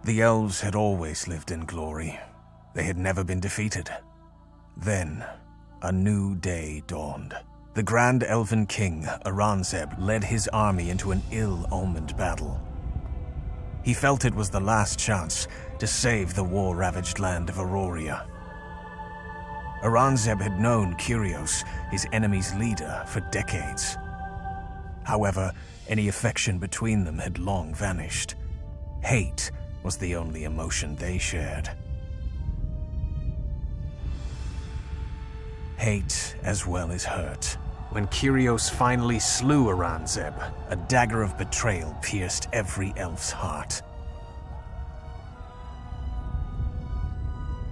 The elves had always lived in glory. They had never been defeated. Then, a new day dawned. The Grand Elven King, Aranzeb, led his army into an ill-omened battle. He felt it was the last chance to save the war-ravaged land of Auroria. Aranzeb had known Kyrios, his enemy's leader, for decades. However, any affection between them had long vanished. Hate was the only emotion they shared. Hate as well as hurt. When Kyrios finally slew Aranzeb, a dagger of betrayal pierced every elf's heart.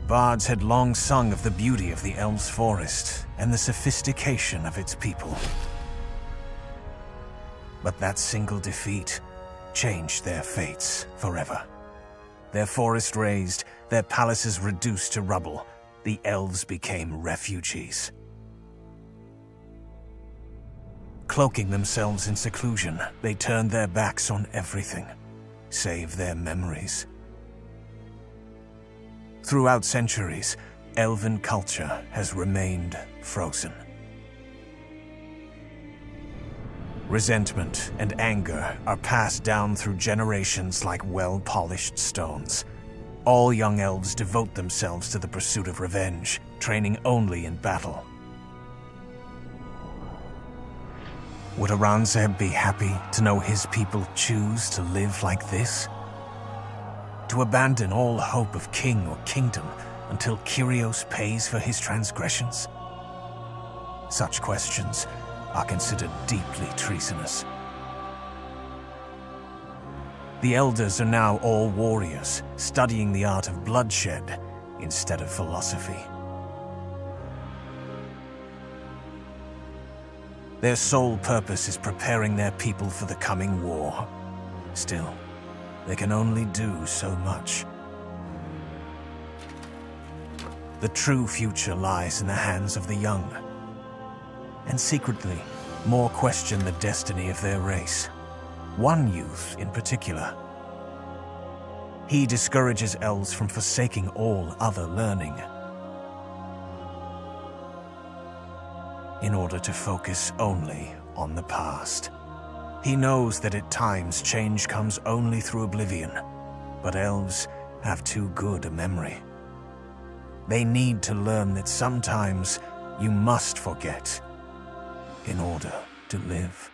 Bards had long sung of the beauty of the elves' forest and the sophistication of its people. But that single defeat changed their fates forever. Their forest razed, their palaces reduced to rubble, the elves became refugees. Cloaking themselves in seclusion, they turned their backs on everything, save their memories. Throughout centuries, elven culture has remained frozen. Resentment and anger are passed down through generations like well-polished stones. All young elves devote themselves to the pursuit of revenge, training only in battle. Would Aranzeb be happy to know his people choose to live like this? To abandon all hope of king or kingdom until Kyrios pays for his transgressions? Such questions are considered deeply treasonous. The elders are now all warriors, studying the art of bloodshed instead of philosophy. Their sole purpose is preparing their people for the coming war. Still, they can only do so much. The true future lies in the hands of the young. And secretly, more question the destiny of their race. One youth in particular. He discourages elves from forsaking all other learning, in order to focus only on the past. He knows that at times change comes only through oblivion, but elves have too good a memory. They need to learn that sometimes you must forget in order to live.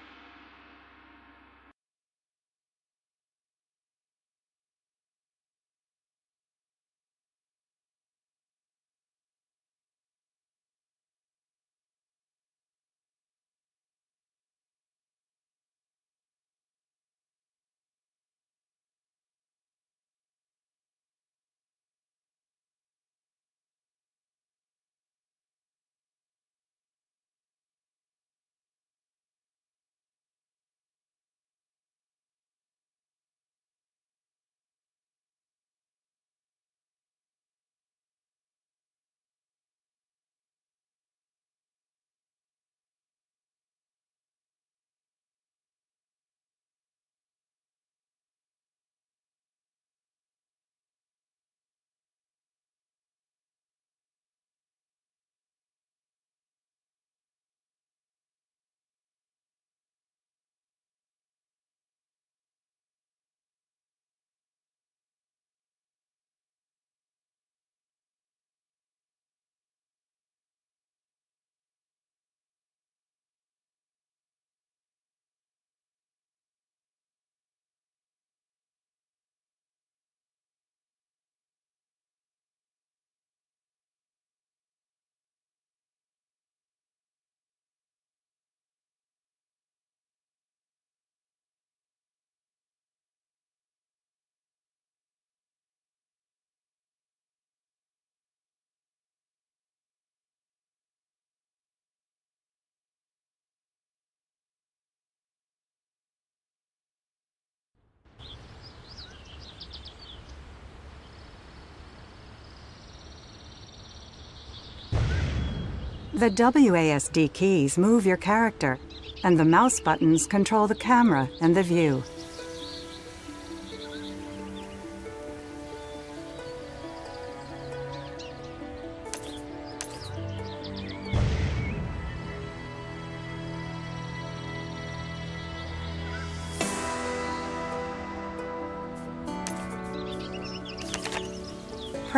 The WASD keys move your character, and the mouse buttons control the camera and the view.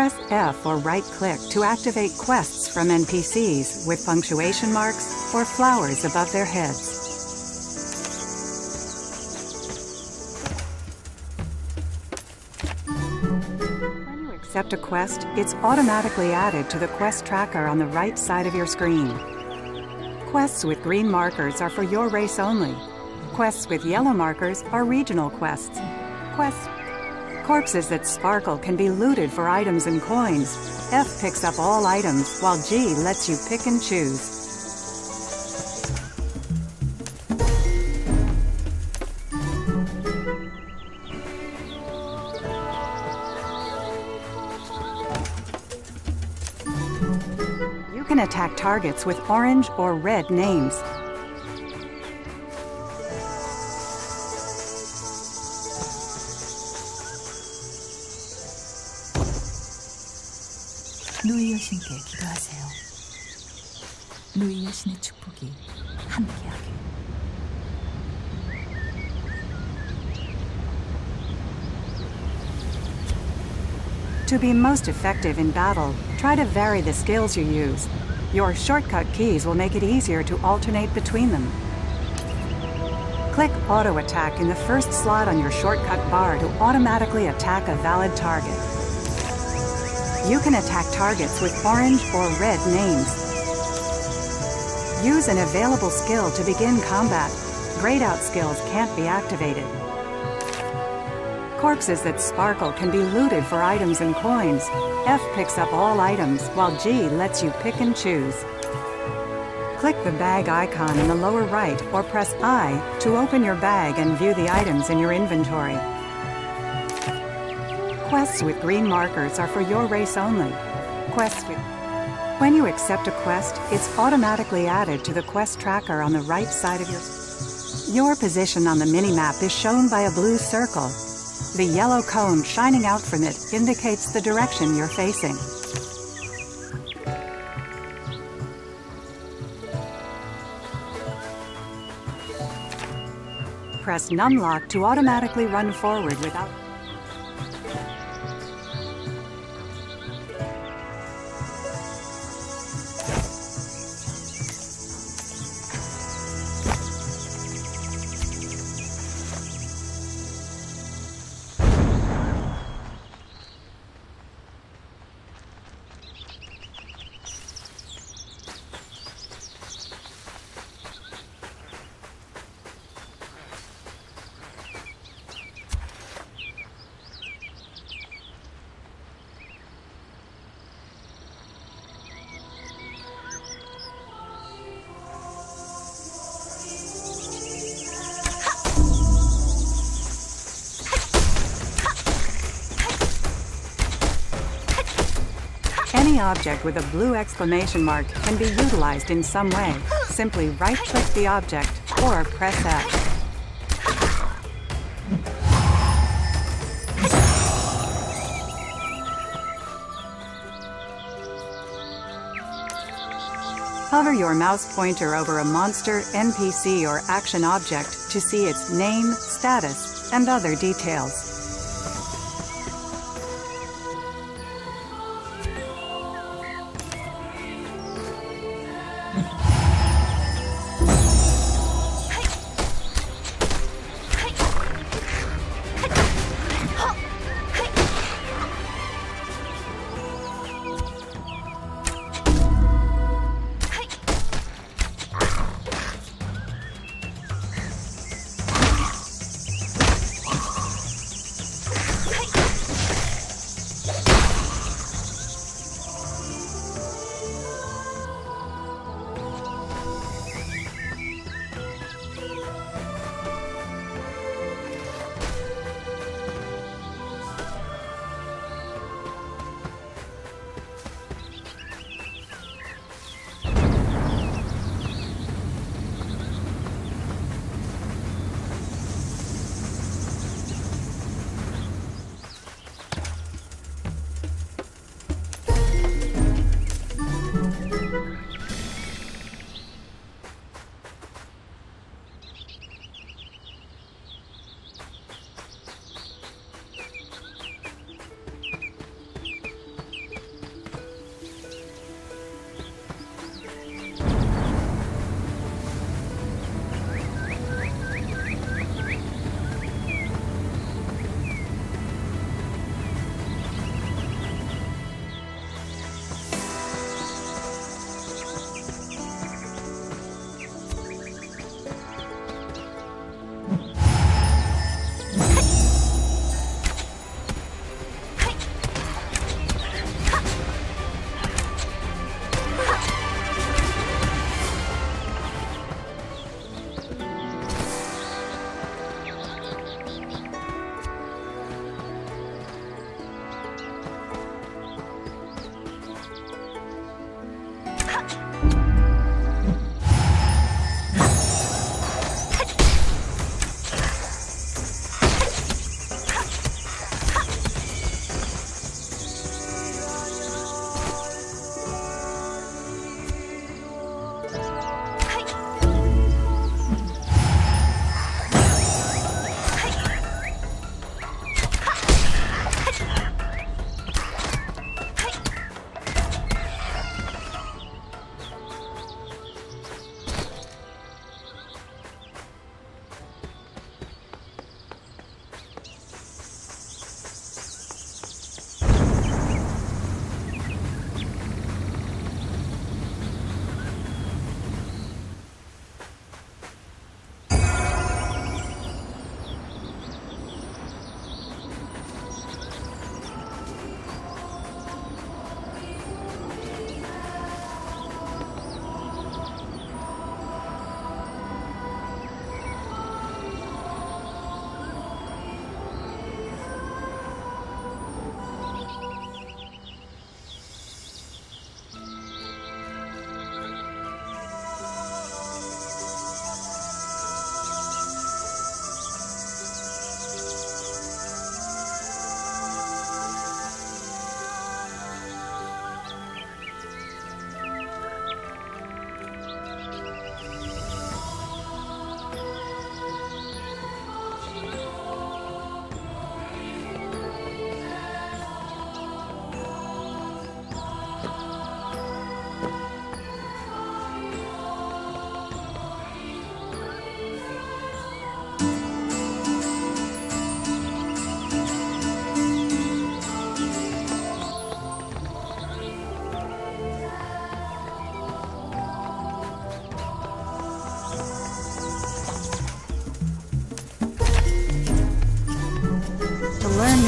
Press F or right-click to activate quests from NPCs with punctuation marks or flowers above their heads. When you accept a quest, it's automatically added to the quest tracker on the right side of your screen. Quests with green markers are for your race only. Quests with yellow markers are regional quests. Corpses that sparkle can be looted for items and coins. F picks up all items, while G lets you pick and choose. You can attack targets with orange or red names. 누이 여신께 기도하세요. 누이 여신의 축복이 함께하길. To be most effective in battle, try to vary the skills you use. Your shortcut keys will make it easier to alternate between them. Click Auto Attack in the first slot on your shortcut bar to automatically attack a valid target. You can attack targets with orange or red names. Use an available skill to begin combat. Grayed out skills can't be activated. Corpses that sparkle can be looted for items and coins. F picks up all items, while G lets you pick and choose. Click the bag icon in the lower right or press I to open your bag and view the items in your inventory. Quests with green markers are for your race only. When you accept a quest, it's automatically added to the quest tracker on the right side of your position on the minimap is shown by a blue circle. The yellow cone shining out from it indicates the direction you're facing. Press numlock to automatically run forward without... Any object with a blue exclamation mark can be utilized in some way. Simply right-click the object or press F. Hover your mouse pointer over a monster, NPC, or action object to see its name, status, and other details.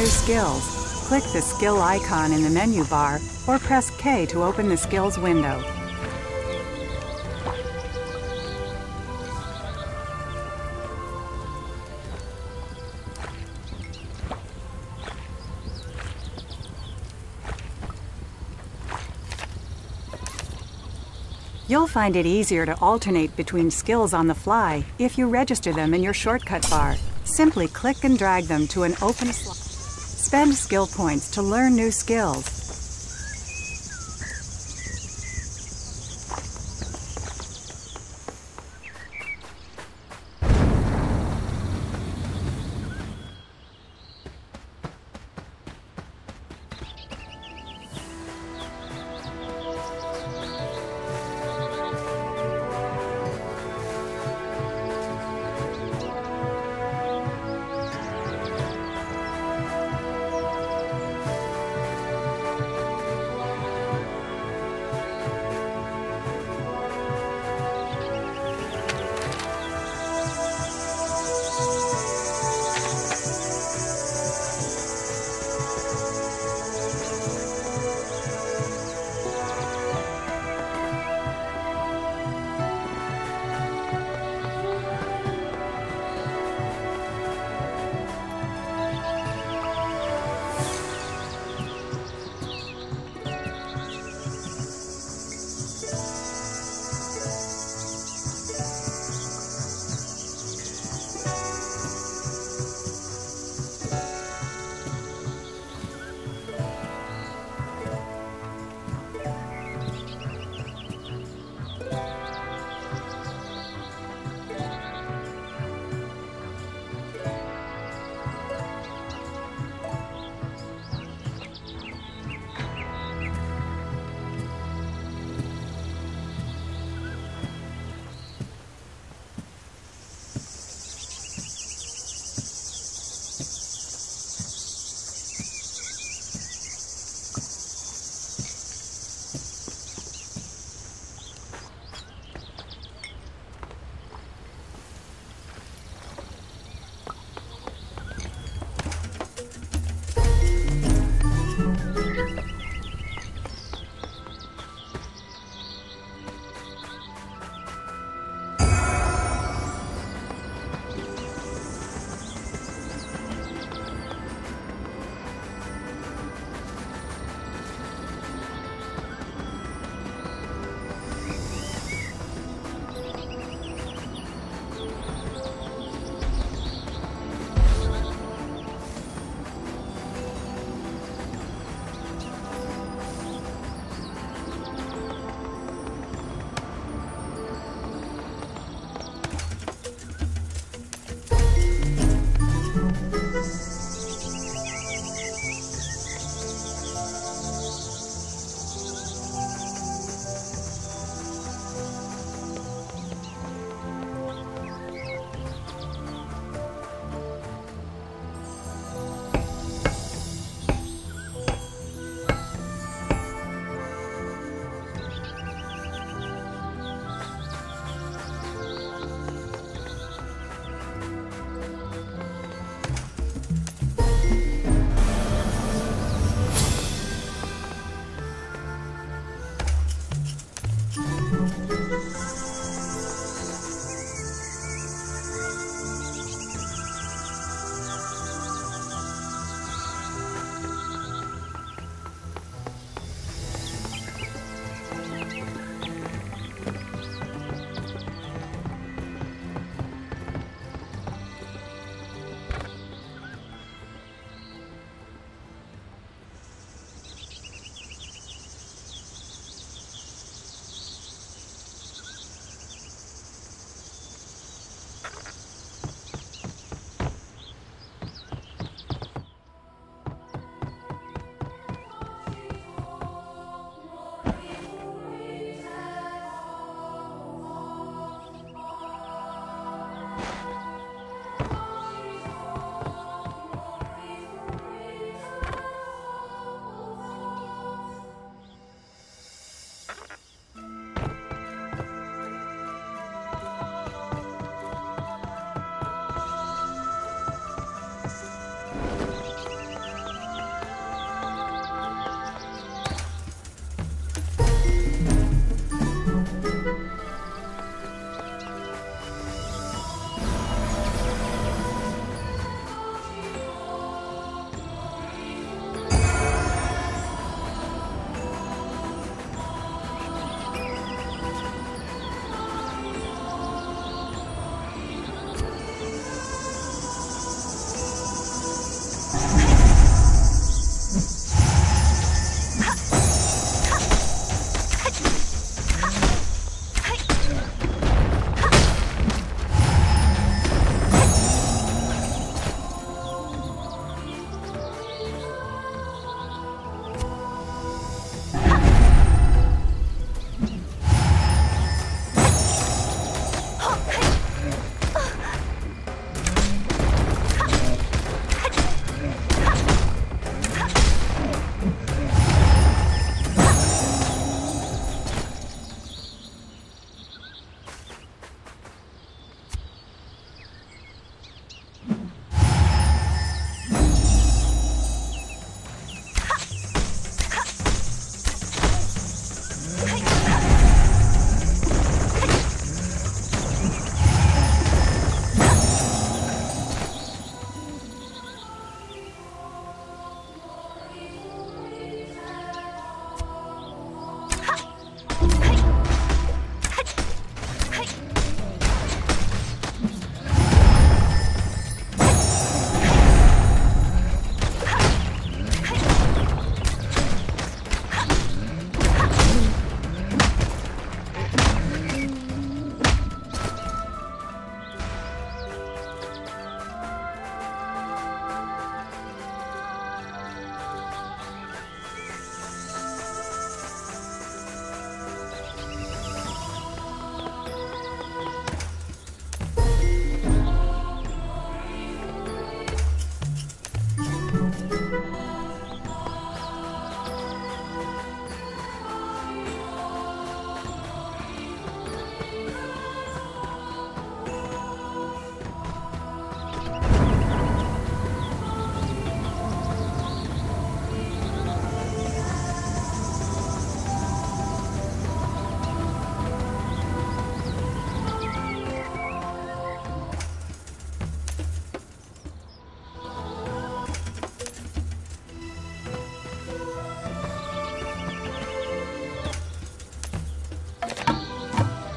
new skills. Click the skill icon in the menu bar or press K to open the skills window. You'll find it easier to alternate between skills on the fly if you register them in your shortcut bar. Simply click and drag them to an open slot. Spend skill points to learn new skills.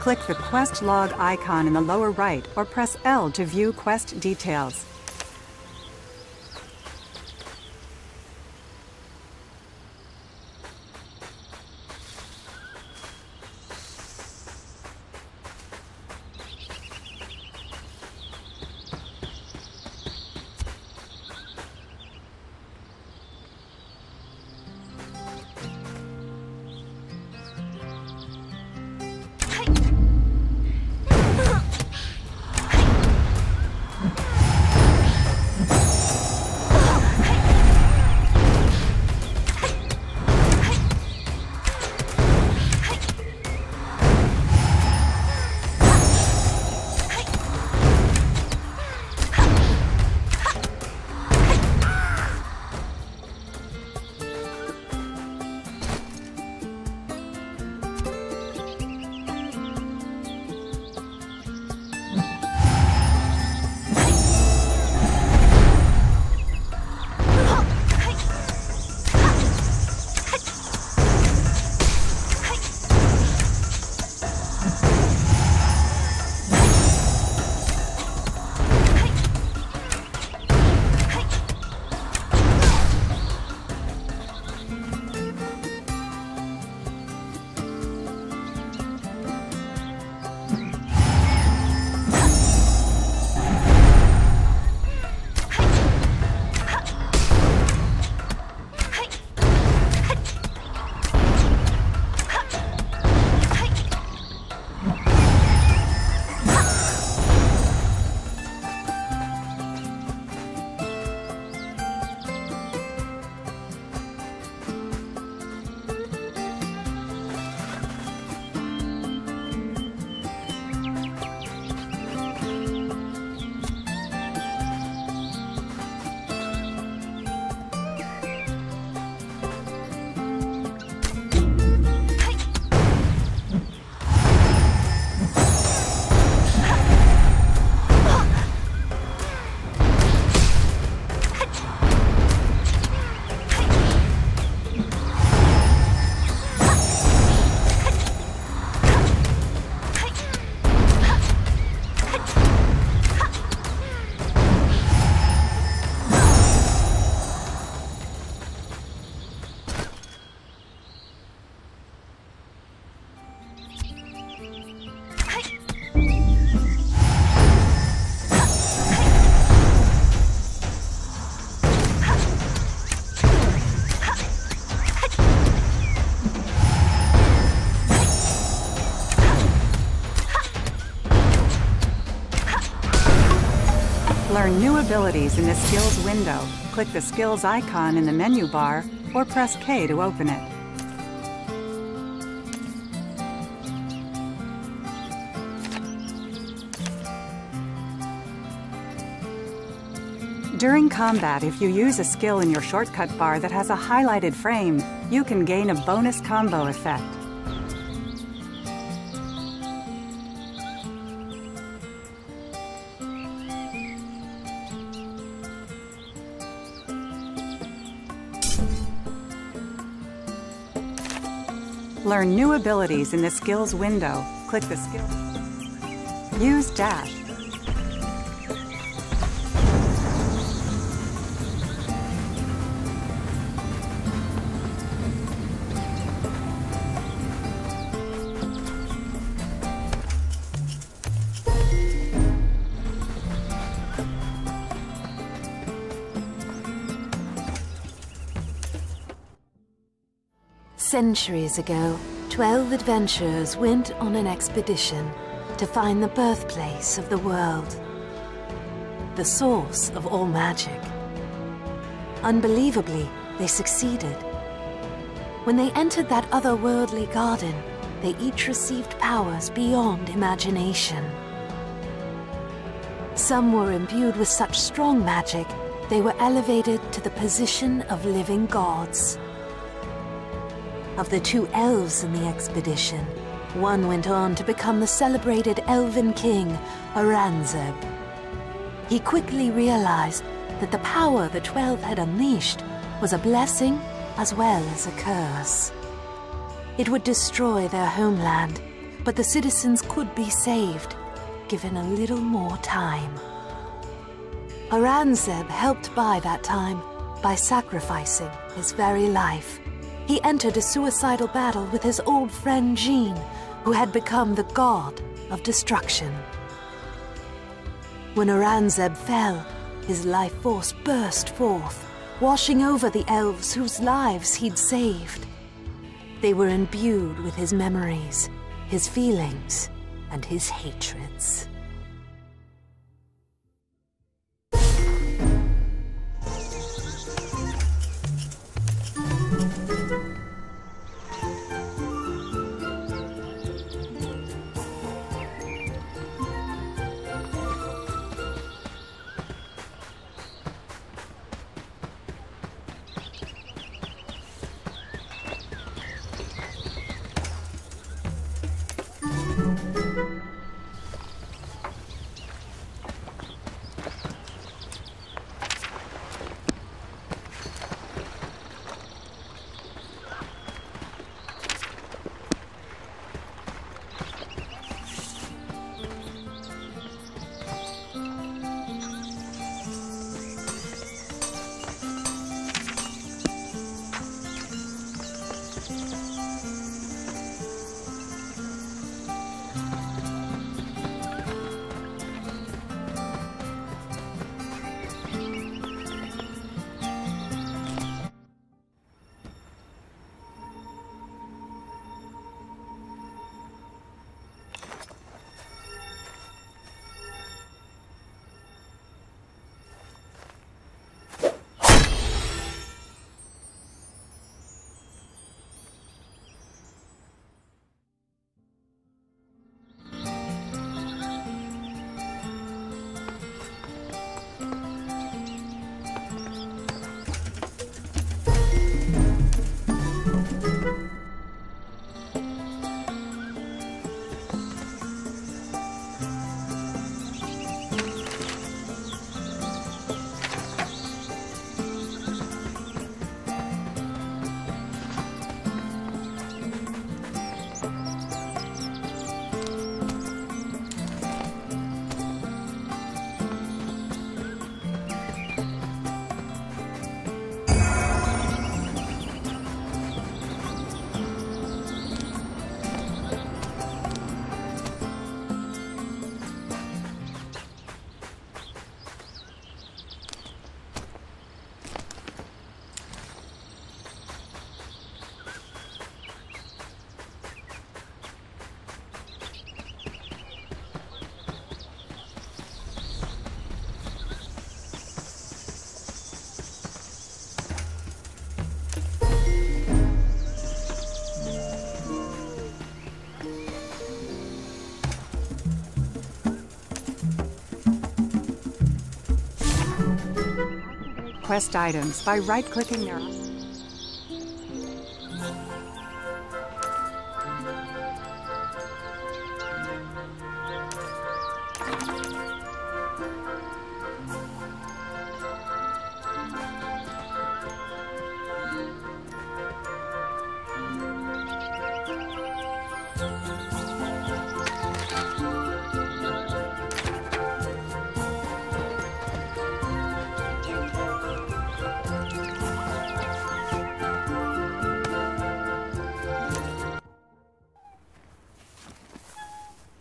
Click the quest log icon in the lower right or press L to view quest details. Learn new abilities in the skills window. Click the skills icon in the menu bar or press K to open it. During combat, if you use a skill in your shortcut bar that has a highlighted frame, you can gain a bonus combo effect. Learn new abilities in the skills window. Click the skill. Use dash. Centuries ago, 12 adventurers went on an expedition to find the birthplace of the world, the source of all magic. Unbelievably, they succeeded. When they entered that otherworldly garden, they each received powers beyond imagination. Some were imbued with such strong magic, they were elevated to the position of living gods. Of the 2 elves in the expedition, one went on to become the celebrated elven king, Aranzeb. He quickly realized that the power the 12 had unleashed was a blessing as well as a curse. It would destroy their homeland but the citizens could be saved, given a little more time. Aurangzeb helped buy that time by sacrificing his very life. He entered a suicidal battle with his old friend Jean, who had become the god of destruction. When Aurangzeb fell, his life force burst forth, washing over the elves whose lives he'd saved. They were imbued with his memories, his feelings, and his hatreds. Quest items by right-clicking their...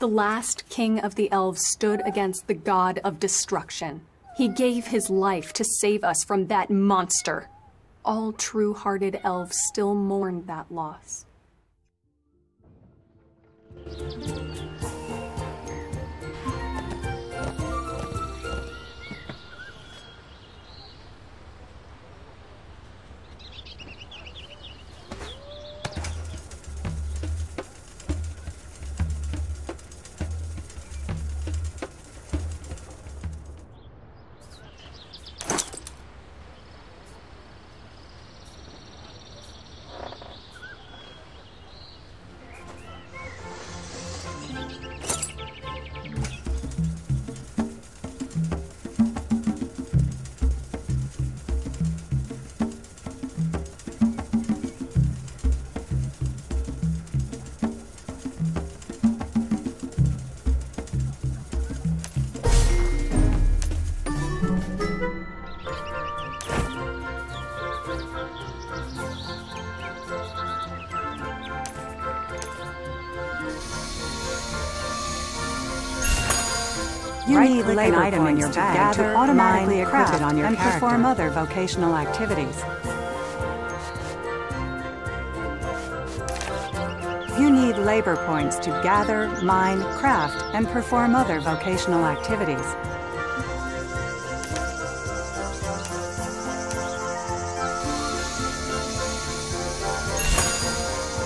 The last king of the elves stood against the god of destruction. He gave his life to save us from that monster. All true-hearted elves still mourn that loss. You need an item in your bag to automatically equip it on your character and perform other vocational activities. You need labor points to gather, mine, craft, and perform other vocational activities.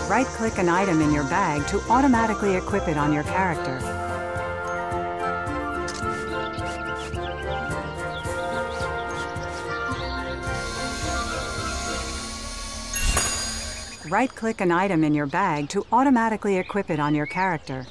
Right-click an item in your bag to automatically equip it on your character. Right-click an item in your bag to automatically equip it on your character.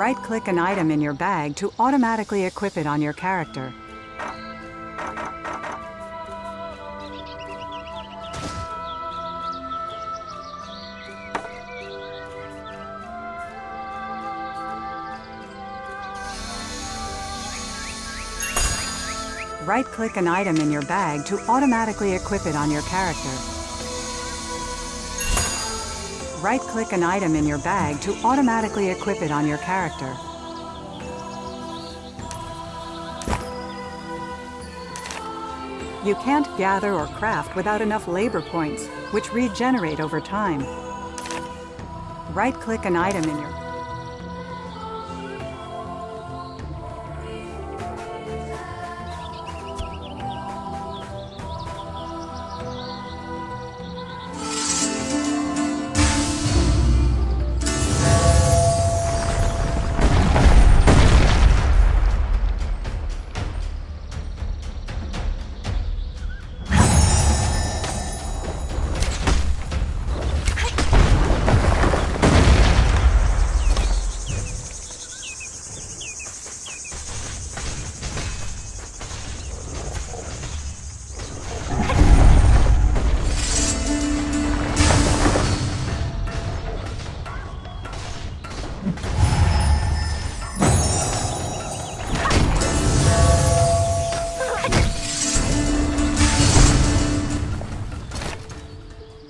Right-click an item in your bag to automatically equip it on your character. Right-click an item in your bag to automatically equip it on your character. Right-click an item in your bag to automatically equip it on your character. You can't gather or craft without enough labor points, which regenerate over time. Right-click an item in your...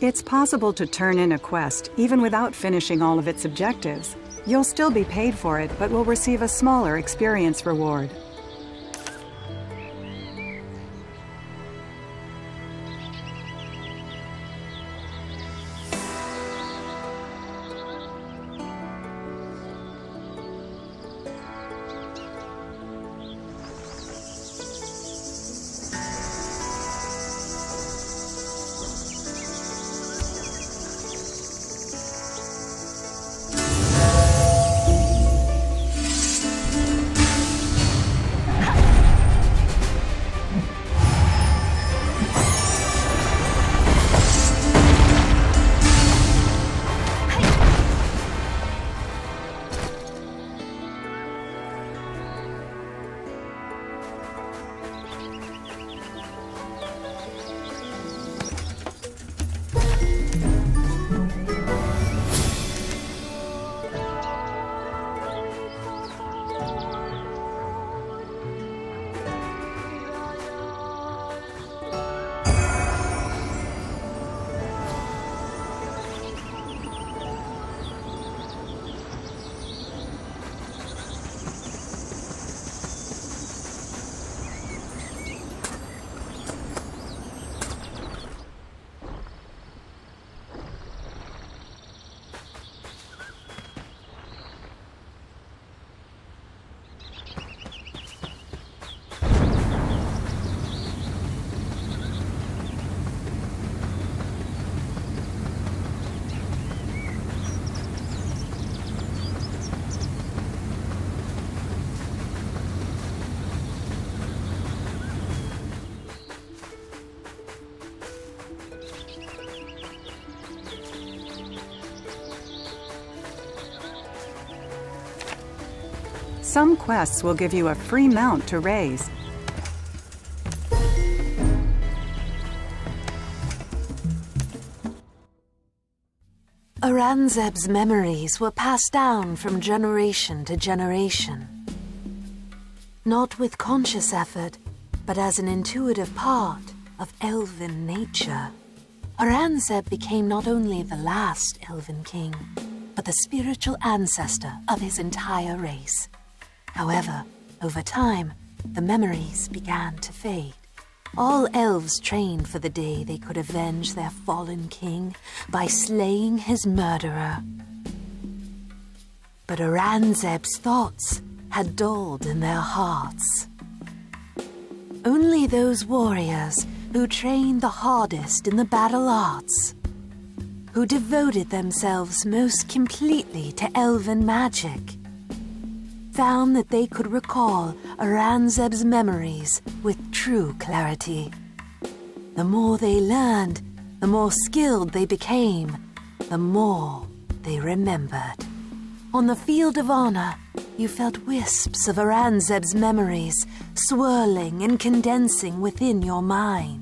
It's possible to turn in a quest even without finishing all of its objectives. You'll still be paid for it, but will receive a smaller experience reward. Some quests will give you a free mount to raise. Aurangzeb's memories were passed down from generation to generation. Not with conscious effort, but as an intuitive part of elven nature. Aurangzeb became not only the last elven king, but the spiritual ancestor of his entire race. However, over time, the memories began to fade. All elves trained for the day they could avenge their fallen king by slaying his murderer. But Aurangzeb's thoughts had dulled in their hearts. Only those warriors who trained the hardest in the battle arts, who devoted themselves most completely to elven magic, found that they could recall Aurangzeb's memories with true clarity. The more they learned, the more skilled they became, the more they remembered. On the field of honor, you felt wisps of Aurangzeb's memories swirling and condensing within your mind.